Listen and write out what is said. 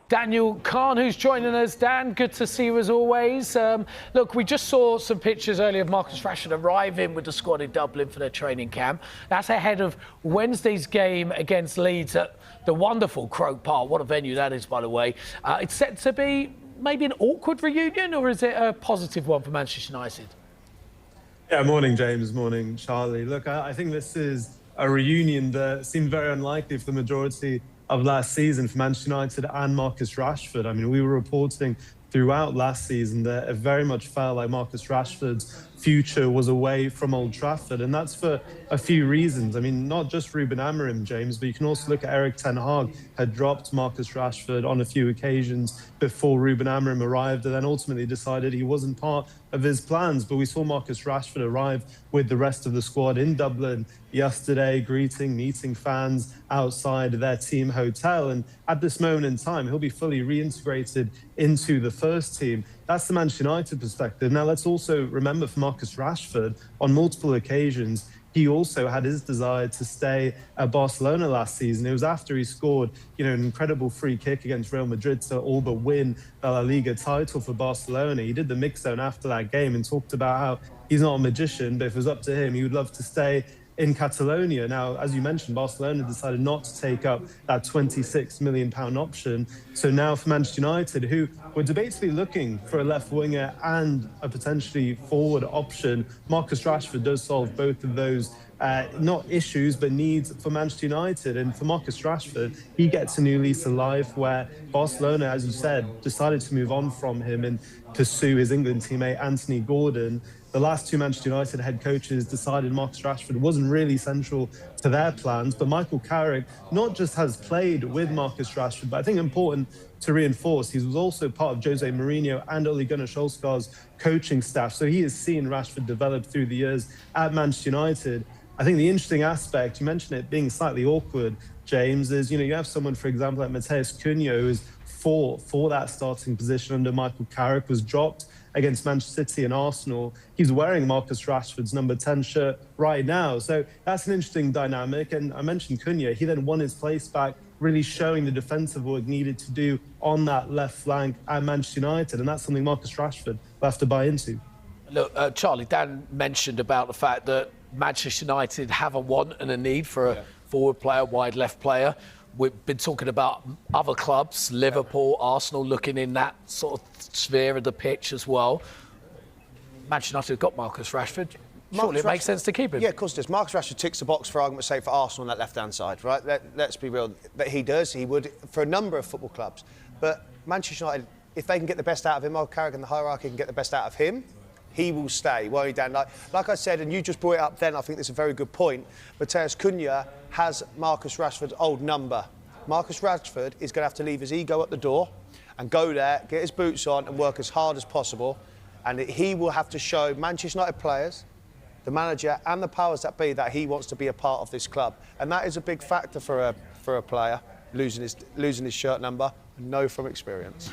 Daniel Khan, who's joining us. Dan, good to see you as always. Look, we just saw some pictures earlier of Marcus Rashford arriving with the squad in Dublin for their training camp. That's ahead of Wednesday's game against Leeds at the wonderful Croke Park. What a venue that is, by the way. It's set to be maybe an awkward reunion, or is it a positive one for Manchester United? Yeah, morning, James. Morning, Charlie. Look, I think this is a reunion that seemed very unlikely for the majority of last season for Manchester United and Marcus Rashford. I mean, we were reporting throughout last season that it very much felt like Marcus Rashford's future was away from Old Trafford, and that's for a few reasons. I mean, not just Ruben Amorim, James, but you can also look at Erik ten Hag had dropped Marcus Rashford on a few occasions before Ruben Amorim arrived, and then ultimately decided he wasn't part of his plans. But we saw Marcus Rashford arrive with the rest of the squad in Dublin yesterday, meeting fans outside their team hotel, and at this moment in time, he'll be fully reintegrated into the first team. That's the Manchester United perspective. Now, let's also remember for Marcus Rashford, on multiple occasions, he also had his desire to stay at Barcelona last season. It was after he scored, an incredible free kick against Real Madrid to all but win the La Liga title for Barcelona. He did the mix zone after that game and talked about how he's not a magician, but if it was up to him, he would love to stay in Catalonia. Now, as you mentioned, Barcelona decided not to take up that £26 million option. So now for Manchester United, who were debatably looking for a left winger and a potentially forward option, Marcus Rashford does solve both of those not issues, but needs for Manchester United. And for Marcus Rashford, he gets a new lease of life where Barcelona, as you said, decided to move on from him and pursue his England teammate, Anthony Gordon. The last two Manchester United head coaches decided Marcus Rashford wasn't really central to their plans, but Michael Carrick not just has played with Marcus Rashford, but I think important to reinforce, he was also part of Jose Mourinho and Ole Gunnar Solskjaer's coaching staff, so he has seen Rashford develop through the years at Manchester United. I think the interesting aspect, you mentioned it being slightly awkward, James, is, you have someone, for example, like Matheus Cunha, who is for that starting position under Michael Carrick, was dropped against Manchester City and Arsenal. He's wearing Marcus Rashford's number 10 shirt right now. So that's an interesting dynamic. And I mentioned Cunha, he then won his place back, really showing the defensive work needed to do on that left flank at Manchester United. And that's something Marcus Rashford will have to buy into. Look, Charlie, Dan mentioned about the fact that Manchester United have a want and a need for a forward player, wide left player. We've been talking about other clubs, Liverpool, Arsenal, looking in that sort of sphere of the pitch as well. Manchester United have got Marcus Rashford. Surely it makes sense to keep him. Yeah, of course it does. Marcus Rashford ticks the box, for argument's sake, for Arsenal on that left-hand side, right? Let's be real. That he does, he would for a number of football clubs. But Manchester United, if they can get the best out of him, Michael Carrick and the hierarchy can get the best out of him, he will stay, won't he, Dan? Like I said, and you just brought it up then, I think that's a very good point. Matheus Cunha has Marcus Rashford's old number. Marcus Rashford is going to have to leave his ego at the door and go there, get his boots on and work as hard as possible. And he will have to show Manchester United players, the manager and the powers that be, that he wants to be a part of this club. And that is a big factor for a player, losing his shirt number. I know from experience.